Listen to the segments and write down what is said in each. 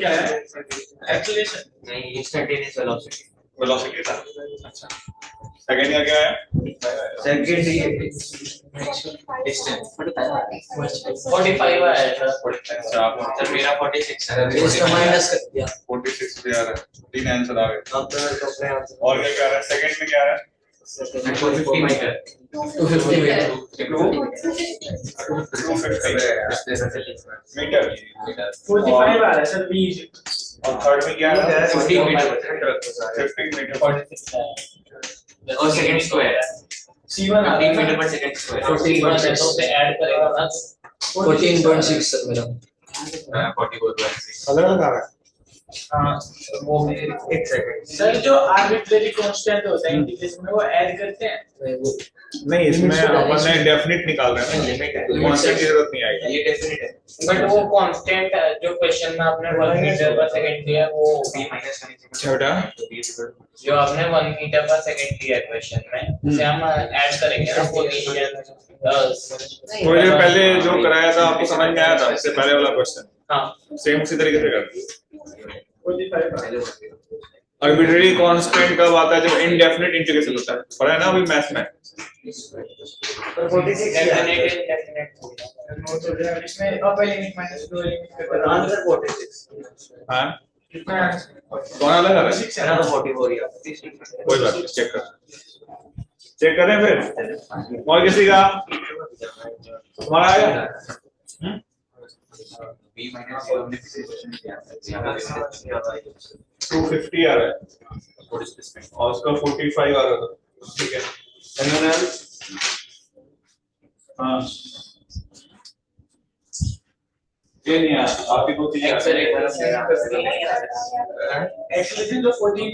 क्या है एक्सीलरेशन नहीं इंस्टेंटेनियस वेलोसिटी वेलोसिटी था। अच्छा सेकंड का क्या है? सेकंड डिस्टेंस 45 आया था 45। अच्छा सर मेरा 46 है इसका माइनस कर दिया 46 भी आ रहा है, तीन आंसर आ गए। अब तो अपने आप और क्या क्या आ रहा है? सेकंड में क्या आ रहा है? 250 मीटर 250 मीटर 250 मीटर 45 आ रहा है सर बी। और थर्ड में क्या आ रहा है? 15 मीटर 15 मीटर 46 है और सेकंड स्क्वायर C1 आ 15 रहा मीटर है पर सेकंड स्क्वायर 14.6 तो पे ऐड करेगा ना 14.6 सर मेरा 44.6 अलग अलग आ रहा है। हाँ वो एक सेकंड सर जो आर्बिट्रेरी कांस्टेंट होता है इंटीग्रेशन में वो ऐड करते हैं नहीं इसमें अपन ने डेफिनेट निकाल रहे हैं ना, लिमिट है कांस्टेंट की जरूरत नहीं आएगी। ये डेफिनेट है बट वो कांस्टेंट जो क्वेश्चन में आपने 1 मीटर पर सेकंड दिया है वो b माइनस करने से छोटा जो आपने 1 मीटर पर सेकंड दिया है क्वेश्चन में उसे हम ऐड करेंगे ना पोजीशन थोड़ी देर पहले जो कराया था आपको समझ में आया था, इससे पहले वाला क्वेश्चन हाँ सेम उसी तरीके से कर। 45 आर्बिट्रेरी कांस्टेंट कब आता है? जब इनडेफिनेट इंटीग्रेशन होता है, पढ़ा है ना अभी मैथ्स में। 46 डेफिनेट डेफिनेट इसमें upper limit minus lower limit का आंसर 46 हाँ कितना कौन अलग आ रहा है? मेरा तो 44 ही आता है कोई बात नहीं, चेक करें फिर। और किसी का तुम्हारा आया? b माइनस 0 हमने किसी क्वेश्चन में किया था यहां 250 आ रहा है और उसका 45 आ रहा था। ठीक है anyone else? हाँ ये नहीं आया, आप ही को चीजें एक्सेलरेशन जो 14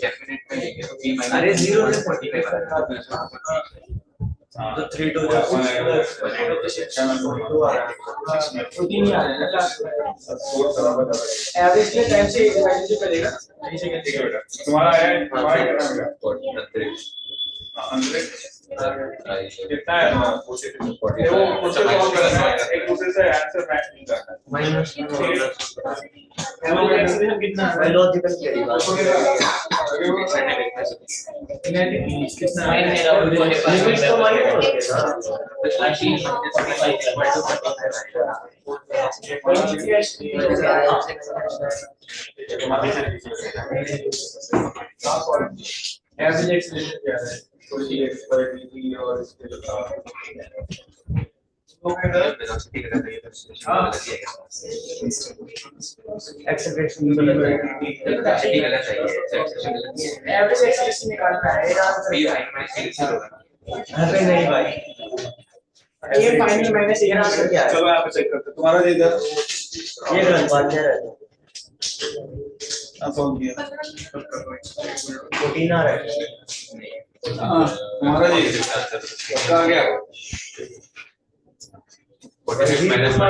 डेफिनेट में लेंगे तो b माइनस अरे 0 से 45 तो 3 to the 6 14 ही आ रहा है ना क्लास में एवरेज के टाइम से डिवाइड जो करेगा यही से ठीक है बेटा, तुम्हारा आया है? तुम्हारा कितना बेटा? कितना है तुम्हारा? वो मुझसे सॉल्व करना है, एक दूसरे से आंसर मैच नहीं करना है। माइनस एवरेज एक्सेलरेशन कितना है लॉजिकल थ्योरी कितना है लिमिट तो माइनस होते हैं एवरेज एक्सेलरेशन क्या है 48 पर dt और इसके वेलोसिटी का ये एक्सेलरेशन भी गलत है वेलोसिटी गलत है एवरेज एक्सेलरेशन निकालना है b माइनस 0 होगा अरे नहीं भाई ये फाइनल माइनस ये आंसर क्या है चलो यहाँ पे चेक करते हैं। तुम्हारा जी इधर ये गलत बात है सॉल्व किया। 14 आ रहा है हाँ तुम्हारा जी इसका आ गया।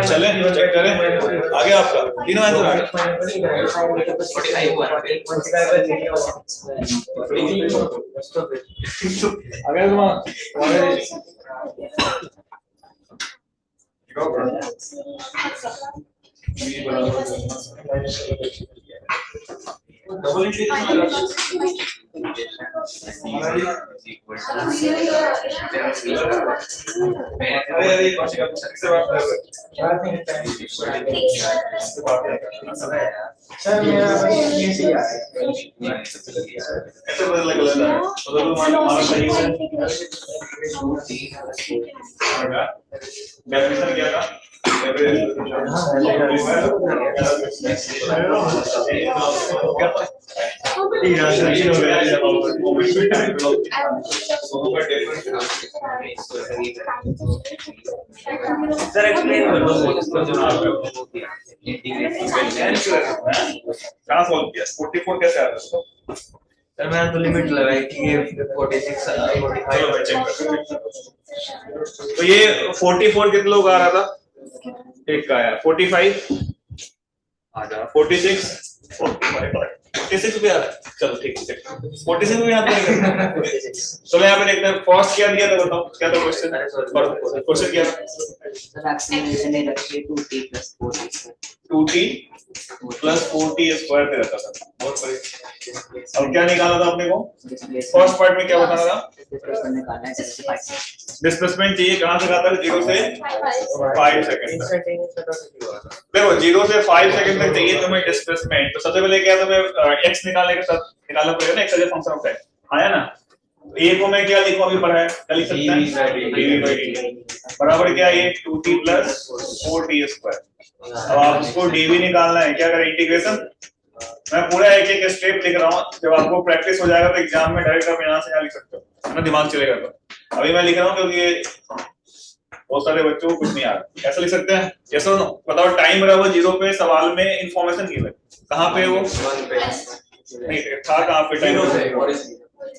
चले चेक करें, आ गया आपका तीनों आंसर आ गया। 45 हुआ आ गया तुम्हारा डबल सर मेरा ये से यार ऐसे बदल गलत है तो हमारा सही है। डेफिनेशन क्या था? सर एक्सप्लेन करो कहाँ सॉल्व किया? 44 कैसे आ रहा है उसको? सर मैंने तो लिमिट लगाई थी ये 46 चलो मैं चेक करता हूँ। तो ये 44 कितने लोग आ रहा था? एक का आया 45 आ जा 46 45 46 भी आ रहा है, चलो ठीक है 46 भी याद करेंगे। चलो यहाँ पे देखते हैं फर्स्ट क्या दिया था, बताओ क्या था क्वेश्चन, क्वेश्चन क्या था? सर एक्सेलरेशन है 2t plus 4t 2t plus 4t square पे रहता था, बहुत बढ़िया। अब क्या निकाला था अपने को, फर्स्ट पार्ट में क्या बताना था? डिस्प्लेसमेंट चाहिए, कहां से आता है? 0 से 5 सेकंड तक। देखो 0 से 5 सेकंड तक चाहिए तुम्हें डिस्प्लेसमेंट, तो सबसे पहले क्या तुम्हें x निकालने के साथ निकालना पड़ेगा ना, x as a function of time आया ना। a को मैं क्या लिखूं, अभी पढ़ा है क्या लिख सकते हैं, dv/dt बराबर क्या है, 2t plus 4t स्क्वायर। अब आप इसको dv निकालना है, क्या करें इंटीग्रेशन, मैं पूरा एक एक स्टेप लिख रहा हूँ, जब आपको प्रैक्टिस हो जाएगा तो एग्जाम में डायरेक्ट आप यहाँ से यहाँ लिख सकते हो, ना दिमाग चलेगा। तो अभी मैं लिख रहा हूँ क्योंकि बहुत सारे बच्चों को कुछ नहीं आ रहा, ऐसा लिख सकते हैं, यस और नो बताओ। टाइम बराबर 0 पे सवाल में इंफॉर्मेशन गिवन, कहाँ पे वो नहीं था, कहाँ पे टाइम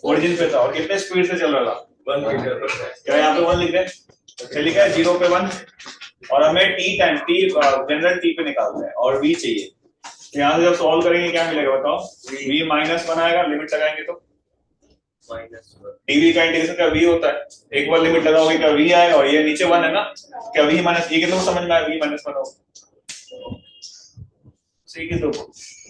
ओरिजिन पे था, और कितने स्पीड से चल रहा था 1 मीटर, क्या यहाँ पे 1 लिख रहे हैं, लिखा है 0 पे 1, और हमें T time T general T पे निकालना है और v चाहिए। यहाँ से जब सॉल्व करेंगे क्या मिलेगा बताओ, v -1 आएगा, लिमिट लगाएंगे तो dv का इंटीग्रेशन क्या v होता है, एक बार लिमिट लगाओगे क्या v आएगा, और ये नीचे 1 है ना, क्या v माइनस ये कितना समझ में आया, v -1 होगा सही है। तो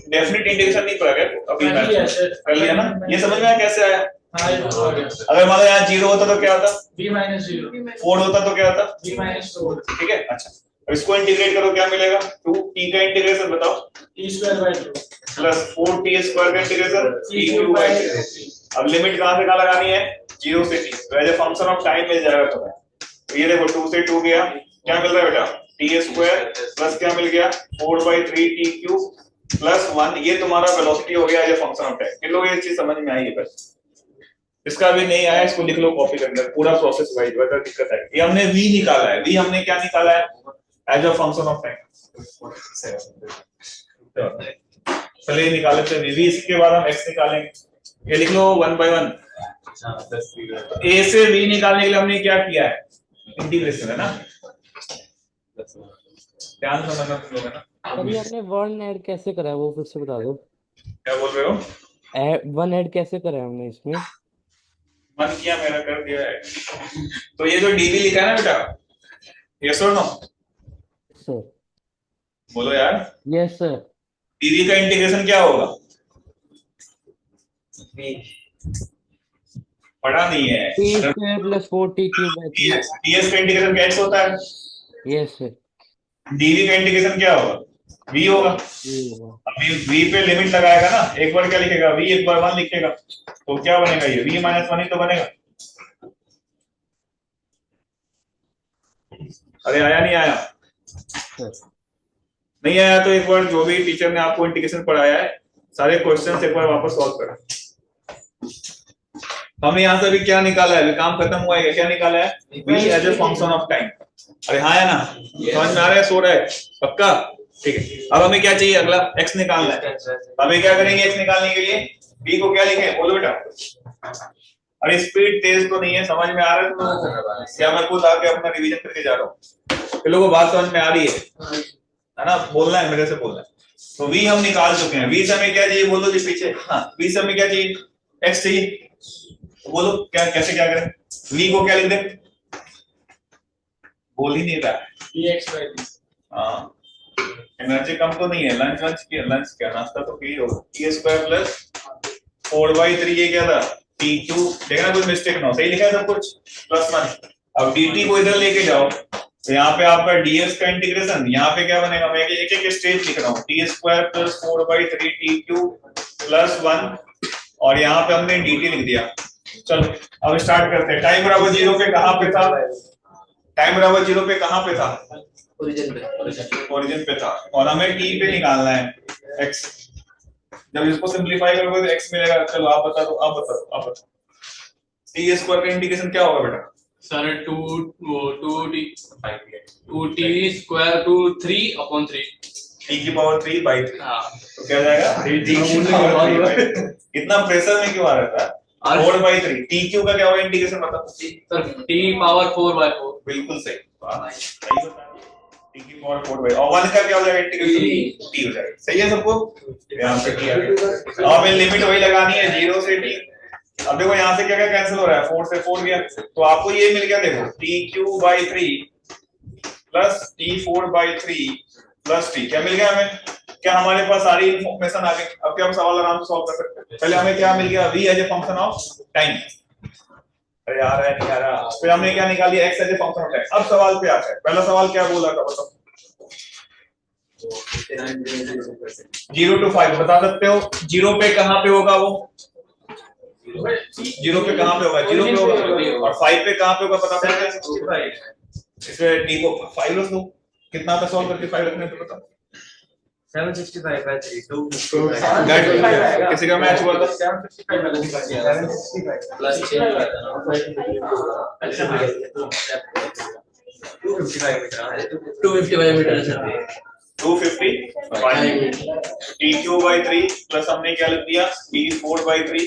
डेफिनेट इंटीग्रेशन नहीं पड़ा क्या अभी कर लिया ना, ये समझ में आया कैसे आया। अगर मान लो यहाँ 0 होता तो क्या होता, v minus 0 4 होता तो क्या होता, v minus 4 ठीक है। अच्छा अब इसको इंटीग्रेट करो, क्या मिलेगा, 2t का इंटीग्रेशन बताओ, t square by 2 plus 4t square का इंटीग्रेशन t3/2। अब लिमिट कहां से कहां लगानी है, 0 से t, तो as a function of time मिल जाएगा तुम्हें। तो ये देखो 2 से 2 गया, क्या मिल रहा है बेटा, t स्क्वायर प्लस क्या मिल गया 4/3t³ प्लस 1, ये तुम्हारा वेलोसिटी हो गया as a function of time. किन लोगों को ये चीज समझ में आई है? बस इसका भी नहीं आया, इसको लिख लो कॉपी करके, पूरा प्रोसेस वाइज, अगर दिक्कत है। ये हमने v निकाला है, v हमने क्या निकाला है as a function of time, पहले ये निकाले थे v, इसके बाद हम x निकालेंगे, ये लिख लो 1 by 1। a से v निकालने के लिए हमने क्या किया है, इंटीग्रेशन है ना, ध्यान से समझना तुम लोग है ना। अभी आपने वन ऐड कैसे करा है वो फिर से बता दो, क्या बोल रहे हो, वन ऐड कैसे करा है हमने इसमें? मन किया मेरा कर दिया है। तो ये जो dv लिखा है ना बेटा, यस और नो सर बोलो यार, यस सर। dv का इंटीग्रेशन क्या होगा, पढ़ा नहीं है, t square plus 4t³ ds का इंटीग्रेशन क्या x होता है, यस सर। dv का इंटीग्रेशन क्या होगा, v होगा। अभी v पे लिमिट लगाएगा ना, एक बार क्या लिखेगा v, एक बार 1 लिखेगा, तो क्या बनेगा, ये v -1 ही तो बनेगा। अरे आया नहीं आया, नहीं आया तो एक बार जो भी टीचर ने आपको इंटीग्रेशन पढ़ाया है सारे क्वेश्चंस एक बार वापस सॉल्व करें। हमने यहाँ से अभी क्या निकाला है, अभी काम खत्म हुआ है, क्या निकाला है, v as a function of time. अरे हाँ है ना, समझ में आ रहा है, सो रहा है पक्का, ठीक है। अब हमें क्या चाहिए, अगला x निकालना है। हमें क्या करेंगे x निकालने के लिए, v को क्या लिखें, बोलो बेटा। अरे स्पीड तेज तो नहीं है, समझ में आ रहा है तुम लोगों को, या मैं खुद आके अपना रिवीजन करके जा रहा हूँ, तो लोगों को बात समझ में आ रही है ना, बोलना है मेरे से बोलना है। तो v हम निकाल चुके हैं, v से हमें क्या चाहिए बोलो जी पीछे, हाँ v से हमें क्या चाहिए, x चाहिए, तो बोलो क्या कैसे क्या करें, v को क्या लिख दें, बोल ही नहीं रहा है, हाँ एनर्जी कम तो नहीं है, लंच क्या नाश्ता तो की होगा, t स्क्वायर प्लस 4/3, ये क्या था t³ देखना कुछ मिस्टेक ना हो, सही लिखा है सब कुछ, प्लस 1। अब dt को इधर लेके जाओ तो यहाँ पे आपका ds का इंटीग्रेशन, यहाँ पे क्या बनेगा, मैं एक एक स्टेज लिख रहा हूँ, t square plus 4/3 t³ plus 1, और यहाँ पे हमने dt लिख दिया। चलो अब स्टार्ट करते हैं। टाइम बराबर 0 पे कहाँ पे था, टाइम बराबर 0 पे कहाँ पे था, ओरिजिन पे था, और हमें t पे निकालना है x। जब इसको सिंपलीफाई करोगे तो x मिलेगा। चलो आप बता दो, t स्क्वायर का इंटीग्रेशन क्या होगा बेटा, sir 2t square to 3/3 t⁻3/3, हाँ तो क्या जाएगा, इतना प्रेशर में क्यों आ रहा था, 4/3 t³ का क्या होगा इंटीग्रेशन, मतलब सर t⁻4/4 बिल्कुल सही, t की पावर 4 बाई और 1 का क्या हो जाएगा इंटीग्रेशन t हो जाएगा। सही है सबको? यहाँ पे t आ गया। अब लिमिट वही लगानी है 0 से t। अब देखो यहाँ से क्या क्या कैंसिल हो रहा है, 4 से 4 गया तो आपको ये मिल गया, देखो t³/3 plus t4/3 plus t क्या मिल गया हमें? क्या हमारे पास सारी इंफॉर्मेशन आ गई? अब क्या हम सवाल आराम से सॉल्व कर सकते हैं। पहले हमें क्या मिल गया, v as a function of time. अरे आ रहा है नहीं आ रहा। फिर हमने क्या निकाल लिया, x as a function of time. अब सवाल पे आता है, पहला सवाल क्या बोला था बताओ? 0 to 5 बता सकते हो? 0 पे कहाँ पे होगा वो? 0 पे कहाँ पे होगा? 0 पे होगा। और 5 पे कहाँ पे होगा पता सकते हैं? इसमें d को 5 रख दो। कितना पे सॉल्व करके 5 रखने पे बताओ? 765/3 किसी का मैच हुआ था? 765 प्लस 6 255 मीटर चलती है 255 t³/3 प्लस हमने क्या लिख दिया t4/3